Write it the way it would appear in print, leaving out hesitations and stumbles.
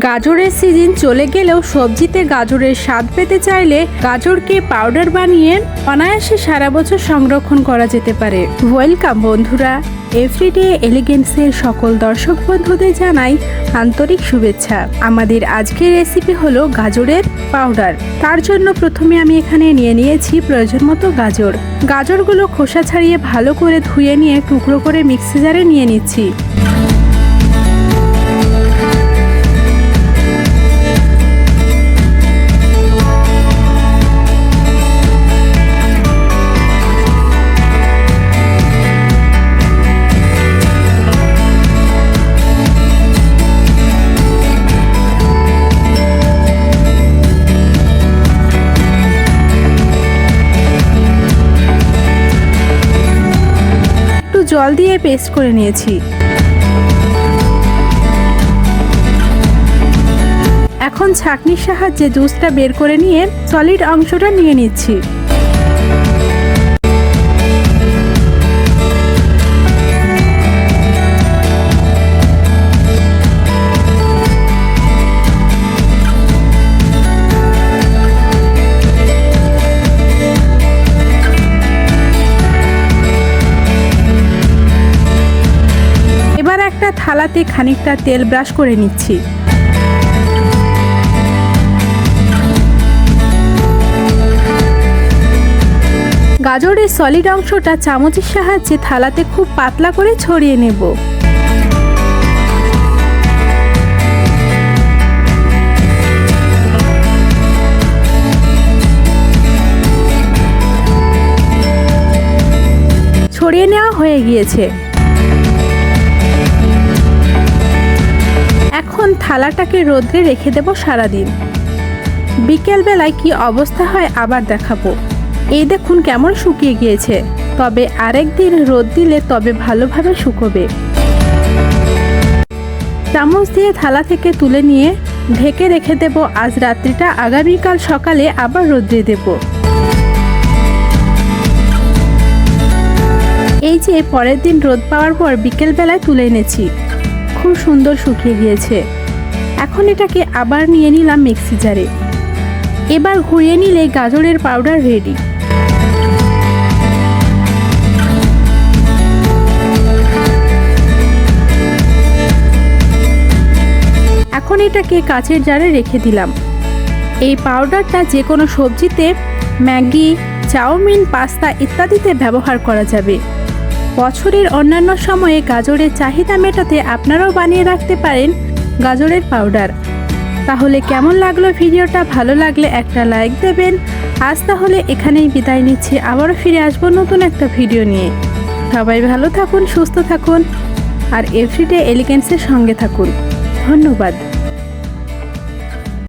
গাজরের সিজন চলে গেলেও সবজিতে গাজরের স্বাদ পেতে চাইলে গাজরকে পাউডার বানিয়ে অনায়াসে সারা বছর সংরক্ষণ করা যেতে পারে। ওয়েলকাম বন্ধুরা, এভরিডে এলিগেন্সের সকল দর্শক বন্ধুদের জানাই আন্তরিক শুভেচ্ছা। আমাদের আজকের রেসিপি হলো গাজরের পাউডার। তার জন্য প্রথমে আমি এখানে নিয়ে নিয়েছি প্রয়োজন মতো গাজর। গাজরগুলো খোসা ছাড়িয়ে ভালো করে ধুয়ে নিয়ে টুকরো করে মিক্সি জারে নিয়ে নিচ্ছি। জল দিয়ে পেস্ট করে নিয়েছি। এখন ছাঁকনির সাহায্যে জুসটা বের করে নিয়ে সলিড অংশটা নিয়ে নিচ্ছি। একটা থালাতে খানিকটা তেল ব্রাশ করে নিচ্ছি। গাজরের সলিড অংশটা চামচের সাহায্যে থালাতে খুব পাতলা করে ছড়িয়ে নেব। ছড়িয়ে নেওয়া হয়ে গিয়েছে। এখন থালাটাকে রোদ্রে রেখে দেব সারাদিন। বিকেল বেলায় কি অবস্থা হয় আবার দেখাবো। এই দেখুন কেমন শুকিয়ে গিয়েছে, তবে আরেকদিন রোদ দিলে তবে ভালোভাবে শুকোবে। চামচ দিয়ে থালা থেকে তুলে নিয়ে ঢেকে রেখে দেব আজ রাত্রিটা, আগামীকাল সকালে আবার রোদ্রে দেব। এই যে পরের দিন রোদ পাওয়ার পর বিকেল বেলায় তুলে এনেছি, খুব সুন্দর শুকিয়ে গিয়েছে। এখন এটাকে আবার নিয়ে নিলাম মিক্সি জারে। এবার ঘুরিয়ে নিলে গাজরের পাউডার রেডি। এখন এটাকে কাচের জারে রেখে দিলাম। এই পাউডারটা যে কোনো সবজিতে, ম্যাগি, চাউমিন, পাস্তা ইত্যাদিতে ব্যবহার করা যাবে। বছরের অন্যান্য সময়ে গাজরের চাহিদা মেটাতে আপনারাও বানিয়ে রাখতে পারেন গাজরের পাউডার। তাহলে কেমন লাগলো ভিডিওটা? ভালো লাগলে একটা লাইক দেবেন। আজ তাহলে এখানেই বিদায় নিচ্ছি, আবারও ফিরে আসবো নতুন একটা ভিডিও নিয়ে। সবাই ভালো থাকুন, সুস্থ থাকুন আর এভরিডে এলিগেন্সের সঙ্গে থাকুন। ধন্যবাদ।